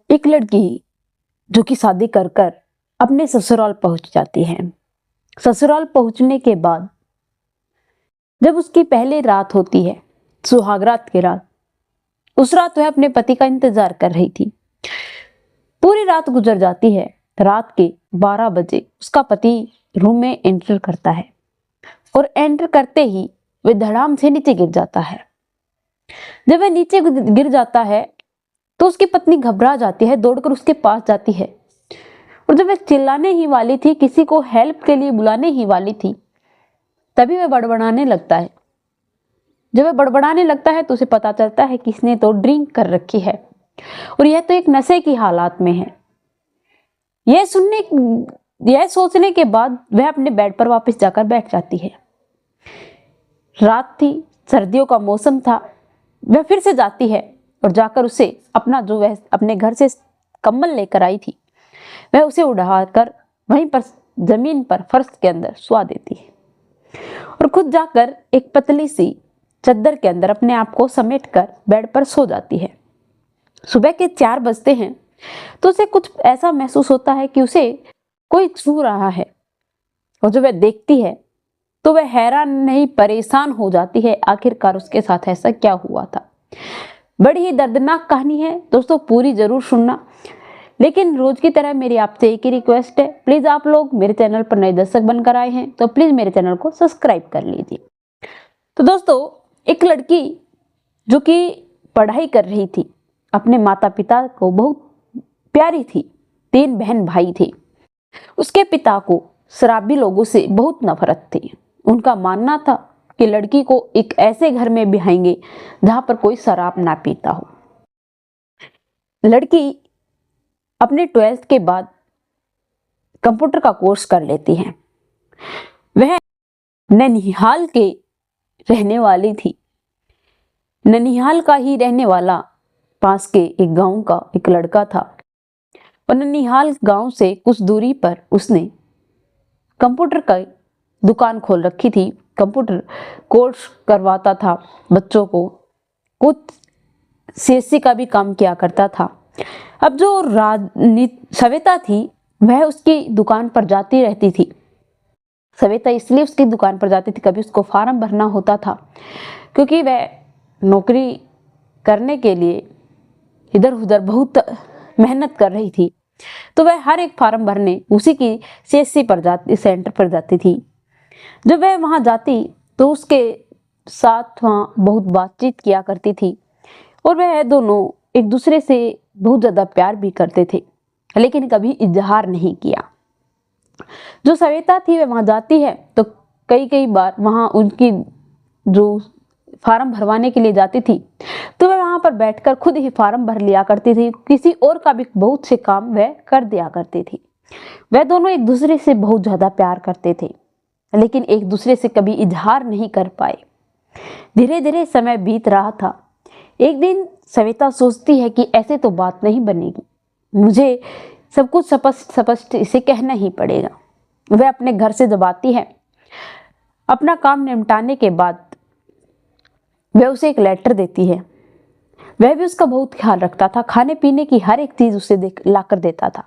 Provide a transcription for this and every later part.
एक लड़की जो कि शादी कर कर अपने ससुराल पहुंच जाती है। ससुराल पहुंचने के बाद जब उसकी पहली रात होती है, सुहाग रात की रात, उस रात वह अपने पति का इंतजार कर रही थी। पूरी रात गुजर जाती है। रात के 12 बजे उसका पति रूम में एंटर करता है और एंटर करते ही वह धड़ाम से नीचे गिर जाता है। जब वह नीचे गिर जाता है तो उसकी पत्नी घबरा जाती है, दौड़कर उसके पास जाती है और जब वह चिल्लाने ही वाली थी, किसी को हेल्प के लिए बुलाने ही वाली थी, तभी वह बड़बड़ाने लगता है। जब वह बड़बड़ाने लगता है तो उसे पता चलता है कि इसने तो ड्रिंक कर रखी है और यह तो एक नशे की हालात में है। यह सोचने के बाद वह अपने बेड पर वापस जाकर बैठ जाती है। रात थी, सर्दियों का मौसम था। वह फिर से जाती है और जाकर उसे अपना जो वह अपने घर से कंबल लेकर आई थी, वह उसे उड़ाकर वहीं पर जमीन पर फर्श के अंदर सुला देती है और खुद जाकर एक पतली सी चद्दर के अंदर अपने आप को समेटकर बेड पर सो जाती है। सुबह के 4 बजते हैं तो उसे कुछ ऐसा महसूस होता है कि उसे कोई छू रहा है और जब वह देखती है तो वह हैरान नहीं परेशान हो जाती है, आखिरकार उसके साथ ऐसा क्या हुआ था। बड़ी ही दर्दनाक कहानी है दोस्तों, पूरी जरूर सुनना। लेकिन रोज की तरह मेरी आपसे एक ही रिक्वेस्ट है, प्लीज आप लोग मेरे चैनल पर नए दर्शक बनकर आए हैं तो प्लीज मेरे चैनल को सब्सक्राइब कर लीजिए। तो दोस्तों, एक लड़की जो कि पढ़ाई कर रही थी, अपने माता पिता को बहुत प्यारी थी, 3 बहन भाई थे। उसके पिता को शराबी लोगों से बहुत नफरत थी। उनका मानना था कि लड़की को एक ऐसे घर में बिठाएंगे जहां पर कोई शराब ना पीता हो। लड़की अपने 12th के बाद कंप्यूटर का कोर्स कर लेती है। वह ननिहाल के रहने वाली थी। ननिहाल का ही रहने वाला पास के एक गांव का एक लड़का था और ननिहाल गांव से कुछ दूरी पर उसने कंप्यूटर का दुकान खोल रखी थी। कंप्यूटर कोर्स करवाता था बच्चों को, कुछ सीएससी का भी काम किया करता था। अब जो सविता थी वह उसकी दुकान पर जाती रहती थी। सविता इसलिए उसकी दुकान पर जाती थी, कभी उसको फॉर्म भरना होता था क्योंकि वह नौकरी करने के लिए इधर उधर बहुत मेहनत कर रही थी, तो वह हर एक फॉर्म भरने उसी की सीएससी पर सेंटर पर जाती थी। जब वह वहां जाती तो उसके साथ वहां बहुत बातचीत किया करती थी और वह दोनों एक दूसरे से बहुत ज्यादा प्यार भी करते थे, लेकिन कभी इजहार नहीं किया। जो सविता थी वह वहां जाती है तो कई बार वहां उनकी जो फॉर्म भरवाने के लिए जाती थी तो वह वहां पर बैठकर खुद ही फॉर्म भर लिया करती थी। किसी और का भी बहुत से काम वह कर दिया करती थी। वह दोनों एक दूसरे से बहुत ज्यादा प्यार करते थे, लेकिन एक दूसरे से कभी इजहार नहीं कर पाए। धीरे धीरे समय बीत रहा था। एक दिन सविता सोचती है कि ऐसे तो बात नहीं बनेगी, मुझे सब कुछ स्पष्ट इसे कहना ही पड़ेगा। वह अपने घर से जब आती है, अपना काम निपटाने के बाद वह उसे एक लेटर देती है। वह भी उसका बहुत ख्याल रखता था, खाने पीने की हर एक चीज उसे ला कर देता था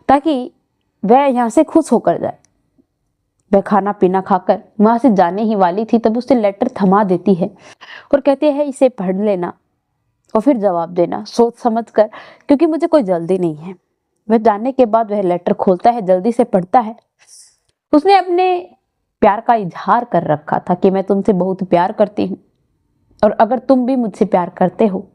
ताकि वह यहाँ से खुश होकर जाए। वह खाना पीना खाकर वहां से जाने ही वाली थी तब उसे लेटर थमा देती है और कहती है इसे पढ़ लेना और फिर जवाब देना सोच समझ कर, क्योंकि मुझे कोई जल्दी नहीं है। वह जाने के बाद वह लेटर खोलता है, जल्दी से पढ़ता है। उसने अपने प्यार का इजहार कर रखा था कि मैं तुमसे बहुत प्यार करती हूँ और अगर तुम भी मुझसे प्यार करते हो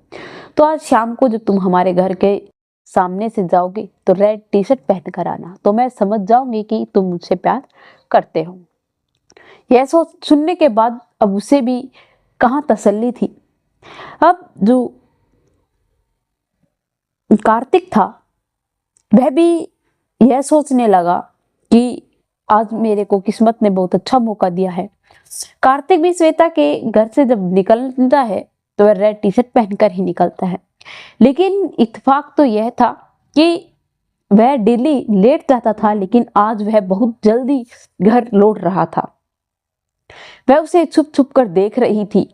तो आज शाम को जब तुम हमारे घर के सामने से जाओगे तो रेड टी-शर्ट पहन कर आना, तो मैं समझ जाऊंगी कि तुम मुझसे प्यार करते हो। यह सोच सुनने के बाद अब उसे भी कहां तसल्ली थी। अब जो कार्तिक था वह भी यह सोचने लगा कि आज मेरे को किस्मत ने बहुत अच्छा मौका दिया है। कार्तिक भी श्वेता के घर से जब निकलता है तो वह रेड टी-शर्ट पहनकर ही निकलता है, लेकिन इत्तेफाक तो यह था कि वह डेली लेट जाता था, लेकिन आज वह बहुत जल्दी घर लौट रहा था। वह उसे छुप छुप कर देख रही थी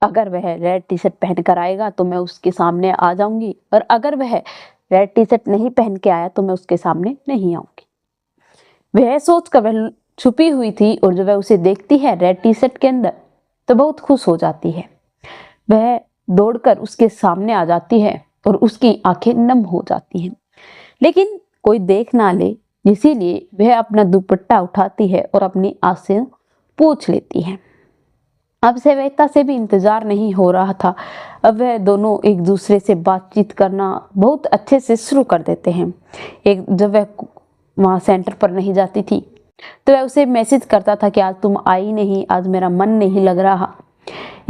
अगर वह रेड टी शर्ट पहन कर आएगा तो मैं उसके सामने आ जाऊंगी, और अगर वह रेड टी शर्ट नहीं पहन के आया तो मैं उसके सामने नहीं आऊंगी। वह सोचकर वह छुपी हुई थी, और जब वह उसे देखती है रेड टी शर्ट के अंदर तो बहुत खुश हो जाती है। वह दौड़कर उसके सामने आ जाती है और उसकी आंखें नम हो जाती हैं, लेकिन कोई देख ना ले, इसीलिए वह अपना दुपट्टा उठाती है और अपनी आँख से पूछ लेती है। अब श्वेता से भी इंतजार नहीं हो रहा था। अब वह दोनों एक दूसरे से बातचीत करना बहुत अच्छे से शुरू कर देते हैं। एक जब वह वहाँ सेंटर पर नहीं जाती थी तो वह उसे मैसेज करता था कि आज तुम आई नहीं, आज मेरा मन नहीं लग रहा।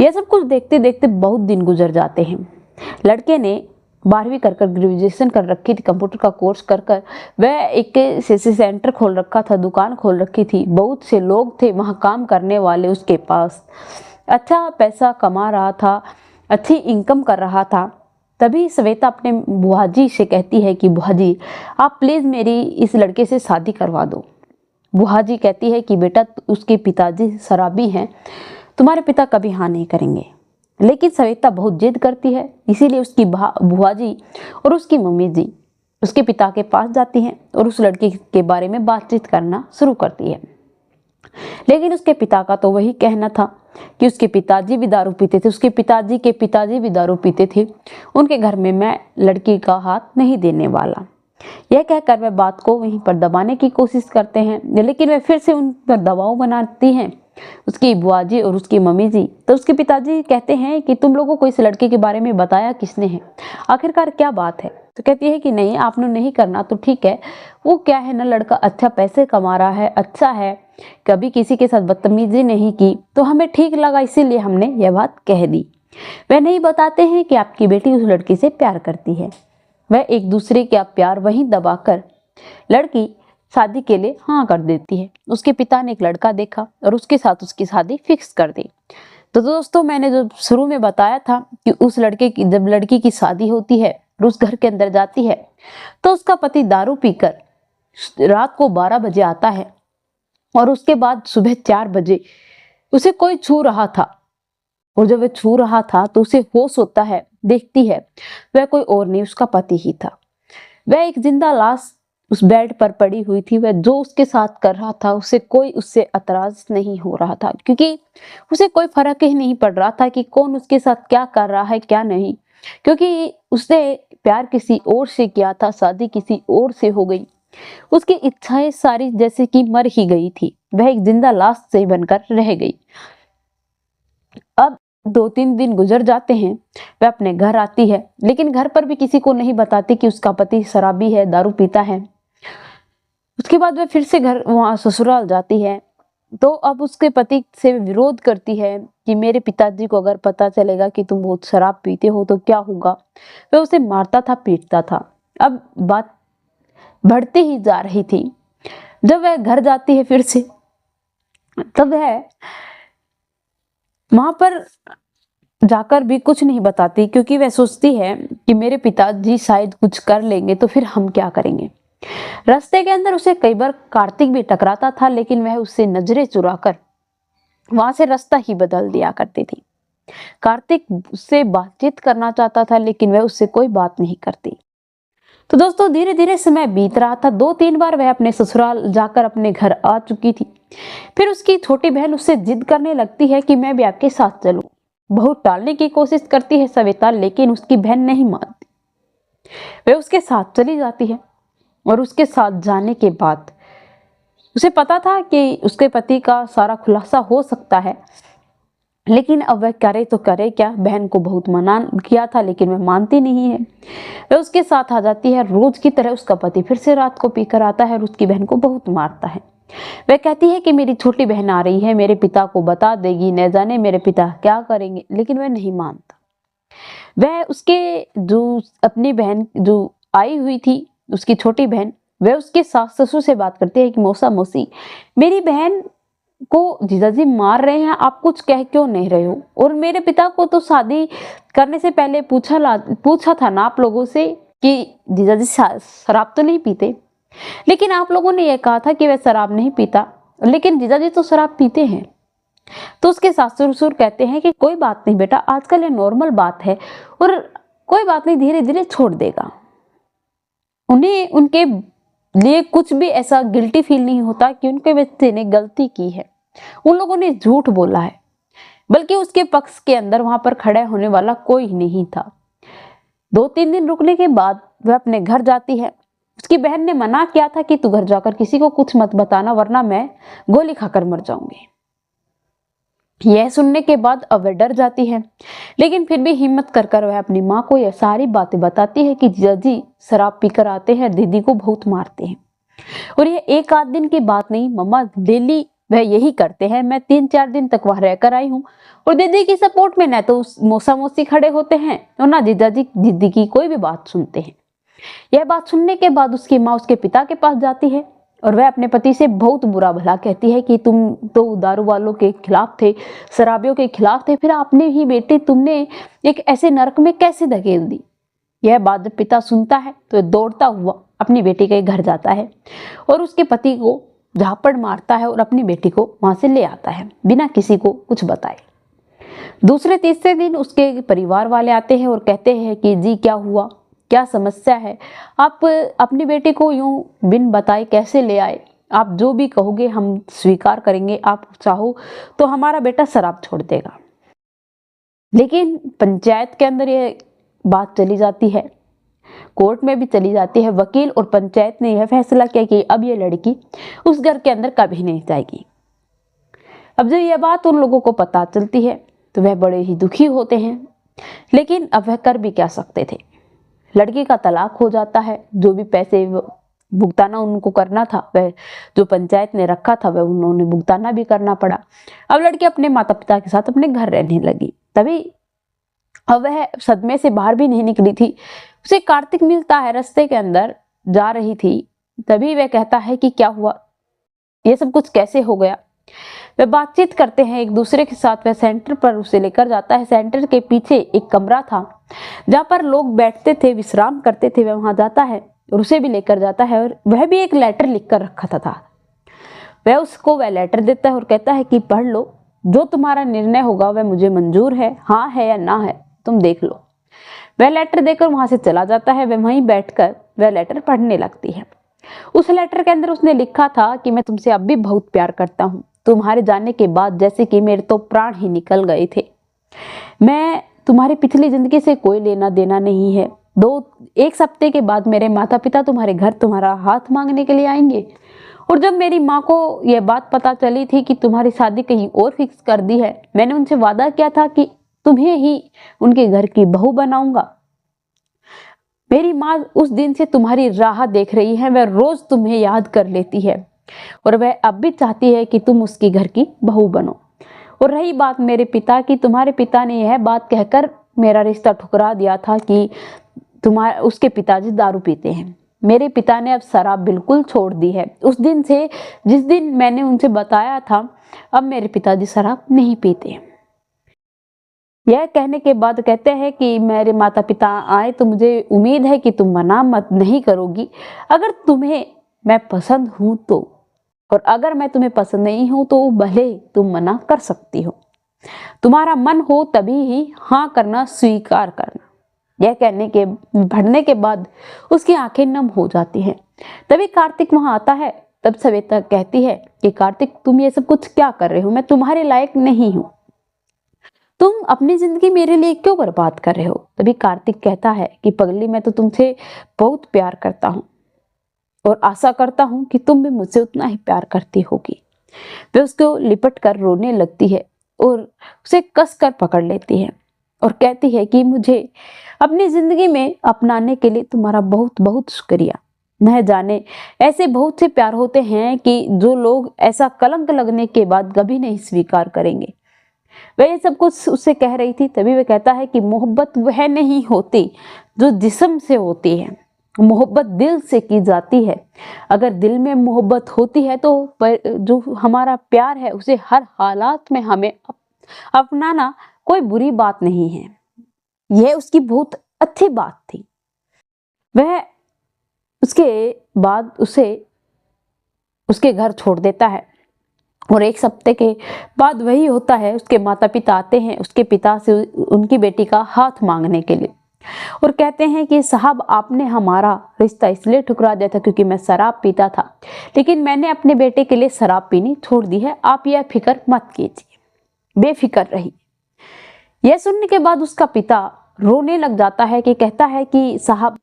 यह सब कुछ देखते देखते बहुत दिन गुजर जाते हैं। लड़के ने 12वीं कर ग्रेजुएशन कर रखी थी, कंप्यूटर का कोर्स कर वह एक सीसी सेंटर खोल रखा था, दुकान खोल रखी थी। बहुत से लोग थे वहाँ काम करने वाले, उसके पास अच्छा पैसा कमा रहा था, अच्छी इनकम कर रहा था। तभी श्वेता अपने बुआ जी से कहती है कि बुआ जी आप प्लीज़ मेरी इस लड़के से शादी करवा दो। बुआ जी कहती है कि बेटा उसके पिताजी शराबी हैं, तुम्हारे पिता कभी हाँ नहीं करेंगे। लेकिन श्वेता बहुत जिद करती है, इसीलिए उसकी बुआ जी और उसकी मम्मी जी उसके पिता के पास जाती हैं और उस लड़के के बारे में बातचीत करना शुरू करती है। लेकिन उसके पिता का तो वही कहना था कि उसके पिताजी भी दारू पीते थे, उसके पिताजी के पिताजी भी दारू पीते थे, उनके घर में मैं लड़की का हाथ नहीं देने वाला। यह कहकर वह बात को वहीं पर दबाने की कोशिश करते हैं, लेकिन वह फिर से उन पर दबाव बनाती हैं, उसकी बुआ जी और उसकी मम्मी जी। तो उसके पिताजी कहते हैं कि तुम लोगों को इस लड़के के बारे में बताया किसने है, आखिरकार क्या बात है। तो कहती है कि नहीं, आपने नहीं करना तो ठीक है, वो क्या है ना, लड़का अच्छा पैसे कमा रहा है, अच्छा है, कभी किसी के साथ बदतमीजी नहीं की, तो हमें ठीक लगा, इसीलिए हमने यह बात कह दी। वह नहीं बताते हैं कि आपकी बेटी उस लड़के से प्यार करती है। वह एक दूसरे का प्यार वहीं दबाकर लड़की शादी के लिए हाँ कर देती है। उसके पिता ने एक लड़का देखा और उसके साथ उसकी शादी फिक्स कर दी। तो दोस्तों, मैंने जो शुरू में बताया था कि उस लड़के की जब लड़की की शादी होती है और उस घर के अंदर जाती है तो उसका पति दारू पीकर रात को 12 बजे आता है और उसके बाद सुबह 4 बजे उसे कोई छू रहा था, और जब वह छू रहा था तो उसे होश होता है, देखती है वह कोई और नहीं उसका पति ही था। वह एक जिंदा लाश उस बेड पर पड़ी हुई थी। वह जो उसके साथ कर रहा था उसे कोई उससे एतराज नहीं हो रहा था, क्योंकि उसे कोई फर्क ही नहीं पड़ रहा था कि कौन उसके साथ क्या कर रहा है क्या नहीं, क्योंकि उसने प्यार किसी और से किया था, शादी किसी और से हो गई। उसकी इच्छाएं सारी जैसे कि मर ही गई थी, वह एक जिंदा लाश से बनकर रह गई। अब 2-3 दिन गुजर जाते हैं, वह अपने घर आती है, लेकिन घर पर भी किसी को नहीं बताती कि उसका पति शराबी है, दारू पीता है। उसके बाद वह फिर से घर वहां ससुराल जाती है, तो अब उसके पति से विरोध करती है कि मेरे पिताजी को अगर पता चलेगा कि तुम बहुत शराब पीते हो तो क्या होगा। वह उसे मारता था, पीटता था। अब बात बढ़ती ही जा रही थी। जब वह घर जाती है फिर से, तब वह वहां पर जाकर भी कुछ नहीं बताती, क्योंकि वह सोचती है कि मेरे पिताजी शायद कुछ कर लेंगे तो फिर हम क्या करेंगे। रास्ते के अंदर उसे कई बार कार्तिक भी टकराता था, लेकिन वह उससे नजरें चुराकर वहां से रास्ता ही बदल दिया करती थी। कार्तिक उससे बातचीत करना चाहता था, लेकिन वह उससे कोई बात नहीं करती। तो दोस्तों, धीरे धीरे समय बीत रहा था। 2-3 बार वह अपने ससुराल जाकर अपने घर आ चुकी थी। फिर उसकी छोटी बहन उससे जिद करने लगती है कि मैं भी आपके साथ चलूं। बहुत टालने की कोशिश करती है श्वेता, लेकिन उसकी बहन नहीं मानती। वह उसके साथ चली जाती है, और उसके साथ जाने के बाद उसे पता था कि उसके पति का सारा खुलासा हो सकता है, लेकिन अब वह करे तो करे क्या। बहन को बहुत मना किया था, लेकिन वह मानती नहीं है। वह उसके साथ आ जाती है। रोज की तरह उसका पति फिर से रात को पीकर आता है और उसकी बहन को बहुत मारता है। वह कहती है कि मेरी छोटी बहन आ रही है, मेरे पिता को बता देगी, न जाने मेरे पिता क्या करेंगे, लेकिन वह नहीं मानता। वह उसके जो अपनी बहन जो आई हुई थी, उसकी छोटी बहन, वह उसके सास ससुर से बात करती है कि मौसा मौसी, मेरी बहन को जीजाजी मार रहे हैं, आप कुछ कह क्यों नहीं रहे हो। और मेरे पिता को तो शादी करने से पहले पूछा था ना आप लोगों से कि जीजाजी शराब तो नहीं पीते, लेकिन आप लोगों ने यह कहा था कि वह शराब नहीं पीता, लेकिन जीजाजी तो शराब पीते हैं। तो उसके सासुर ससुर कहते हैं कि कोई बात नहीं बेटा, आजकल ये नॉर्मल बात है और कोई बात नहीं, धीरे धीरे छोड़ देगा। उन्हें उनके लिए कुछ भी ऐसा गिल्टी फील नहीं होता कि उनके बच्चे ने गलती की है, उन लोगों ने झूठ बोला है, बल्कि उसके पक्ष के अंदर वहां पर खड़ा होने वाला कोई नहीं था। 2-3 दिन रुकने के बाद वह अपने घर जाती है। उसकी बहन ने मना किया था कि तू घर जाकर किसी को कुछ मत बताना, वरना मैं गोली खाकर मर जाऊंगी। यह सुनने के बाद अब वह डर जाती है, लेकिन फिर भी हिम्मत कर कर वह अपनी माँ को यह सारी बातें बताती है कि जीजा जी शराब पीकर आते हैं, दीदी को बहुत मारते हैं। और यह एक आध दिन की बात नहीं, मम्मा डेली वह यही करते हैं। मैं 3-4 दिन तक वहां रहकर आई हूँ और दीदी की सपोर्ट में न तो मौसा मौसी खड़े होते हैं और ना जीजा जी दीदी की कोई भी बात सुनते हैं। यह बात सुनने के बाद उसकी माँ उसके पिता के पास जाती है और वह अपने पति से बहुत बुरा भला कहती है कि तुम तो दारू वालों के खिलाफ थे, शराबियों के खिलाफ थे, फिर आपने ही बेटी तुमने एक ऐसे नरक में कैसे धकेल दी। यह बात जब पिता सुनता है तो दौड़ता हुआ अपनी बेटी के घर जाता है और उसके पति को झापड़ मारता है और अपनी बेटी को वहां से ले आता है बिना किसी को कुछ बताए। दूसरे तीसरे दिन उसके परिवार वाले आते हैं और कहते हैं कि जी क्या हुआ, क्या समस्या है, आप अपनी बेटी को यूं बिन बताए कैसे ले आए, आप जो भी कहोगे हम स्वीकार करेंगे, आप चाहो तो हमारा बेटा शराब छोड़ देगा। लेकिन पंचायत के अंदर ये बात चली जाती है, कोर्ट में भी चली जाती है। वकील और पंचायत ने यह फैसला किया कि अब ये लड़की उस घर के अंदर कभी नहीं जाएगी। अब जब यह बात उन लोगों को पता चलती है तो वह बड़े ही दुखी होते हैं, लेकिन अब वह कर भी क्या सकते थे। लड़की का तलाक हो जाता है, जो भी पैसे भुगताना उनको करना था वह जो पंचायत ने रखा था वह उन्होंने भुगताना भी करना पड़ा। अब लड़की अपने माता पिता के साथ अपने घर रहने लगी। तभी अब वह सदमे से बाहर भी नहीं निकली थी। उसे कार्तिक मिलता है, रास्ते के अंदर जा रही थी, तभी वह कहता है कि क्या हुआ, ये सब कुछ कैसे हो गया। वे बातचीत करते हैं एक दूसरे के साथ। वह सेंटर पर उसे लेकर जाता है। सेंटर के पीछे एक कमरा था जहाँ पर लोग बैठते थे, विश्राम करते थे। वह वहां जाता है और उसे भी लेकर जाता है और वह भी एक लेटर लिख कर रखा था। वह उसको वह लेटर देता है और कहता है कि पढ़ लो, जो तुम्हारा निर्णय होगा वह मुझे मंजूर है, हाँ है या ना है तुम देख लो। वह लेटर देकर वहां से चला जाता है। वह वहीं बैठकर वह लेटर पढ़ने लगती है। उस लेटर के अंदर उसने लिखा था कि मैं तुमसे अब भी बहुत प्यार करता हूँ। तुम्हारे जाने के बाद जैसे कि मेरे तो प्राण ही निकल गए थे। मैं तुम्हारी पिछली जिंदगी से कोई लेना देना नहीं है। एक हफ्ते के बाद मेरे माता पिता तुम्हारे घर तुम्हारा हाथ मांगने के लिए आएंगे। और जब मेरी माँ को यह बात पता चली थी कि तुम्हारी शादी कहीं और फिक्स कर दी है, मैंने उनसे वादा किया था कि तुम्हें ही उनके घर की बहू बनाऊंगा। मेरी माँ उस दिन से तुम्हारी राह देख रही है, वह रोज तुम्हें याद कर लेती है और वह अब भी चाहती है कि तुम उसकी घर की बहू बनो। और रही बात मेरे पिता की, तुम्हारे पिता ने यह बात कहकर मेरा रिश्ता ठुकरा दिया था कि उसके पिताजी दारू पीते हैं। मेरे पिता ने अब शराब बिल्कुल छोड़ दी है। उस दिन से, जिस दिन मैंने उनसे बताया था, अब मेरे पिताजी शराब नहीं पीते। यह कहने के बाद कहते हैं कि मेरे माता पिता आए तो मुझे उम्मीद है कि तुम मना मत नहीं करोगी। अगर तुम्हें मैं पसंद हूं तो, और अगर मैं तुम्हें पसंद नहीं हूं तो भले तुम मना कर सकती हो। तुम्हारा मन हो तभी ही हाँ करना, स्वीकार करना। यह कहने के भरने के बाद उसकी आंखें नम हो जाती हैं। तभी कार्तिक वहां आता है। तब सविता कहती है कि कार्तिक तुम ये सब कुछ क्या कर रहे हो, मैं तुम्हारे लायक नहीं हूं, तुम अपनी जिंदगी मेरे लिए क्यों बर्बाद कर रहे हो। तभी कार्तिक कहता है कि पगली, मैं तो तुमसे बहुत प्यार करता हूँ और आशा करता हूँ कि तुम भी मुझसे उतना ही प्यार करती होगी। वे उसको लिपट कर रोने लगती है और उसे कस कर पकड़ लेती है और कहती है कि मुझे अपनी जिंदगी में अपनाने के लिए तुम्हारा बहुत बहुत शुक्रिया। न जाने ऐसे बहुत से प्यार होते हैं कि जो लोग ऐसा कलंक लगने के बाद कभी नहीं स्वीकार करेंगे। वह ये सब कुछ उससे कह रही थी। तभी वह कहता है कि मोहब्बत वह नहीं होती जो जिस्म से होती है, मोहब्बत दिल से की जाती है। अगर दिल में मोहब्बत होती है तो जो हमारा प्यार है उसे हर हालात में हमें अपनाना कोई बुरी बात नहीं है। यह उसकी बहुत अच्छी बात थी। वह उसके बाद उसे उसके घर छोड़ देता है और एक हफ्ते के बाद वही होता है, उसके माता पिता आते हैं उसके पिता से उनकी बेटी का हाथ मांगने के लिए और कहते हैं कि साहब आपने हमारा रिश्ता इसलिए ठुकरा दिया था क्योंकि मैं शराब पीता था, लेकिन मैंने अपने बेटे के लिए शराब पीनी छोड़ दी है, आप यह फिक्र मत कीजिए, बेफिक्र रहिए। यह सुनने के बाद उसका पिता रोने लग जाता है कि कहता है कि साहब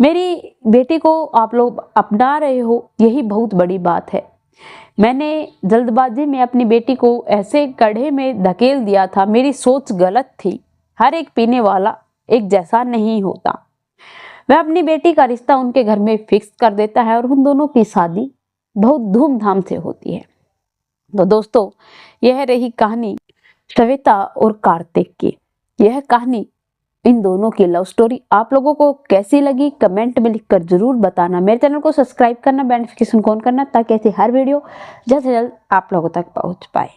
मेरी बेटी को आप लोग अपना रहे हो, यही बहुत बड़ी बात है। मैंने जल्दबाजी में अपनी बेटी को ऐसे गड्ढे में धकेल दिया था, मेरी सोच गलत थी। हर एक पीने वाला एक जैसा नहीं होता। वह अपनी बेटी का रिश्ता उनके घर में फिक्स कर देता है और उन दोनों की शादी बहुत धूमधाम से होती है। तो दोस्तों, यह रही कहानी श्वेता और कार्तिक की। यह कहानी इन दोनों की लव स्टोरी आप लोगों को कैसी लगी कमेंट में लिखकर जरूर बताना। मेरे चैनल को सब्सक्राइब करना, बेल नोटिफिकेशन ऑन करना ताकि ऐसी हर वीडियो जल्द से जल्द आप लोगों तक पहुंच पाए।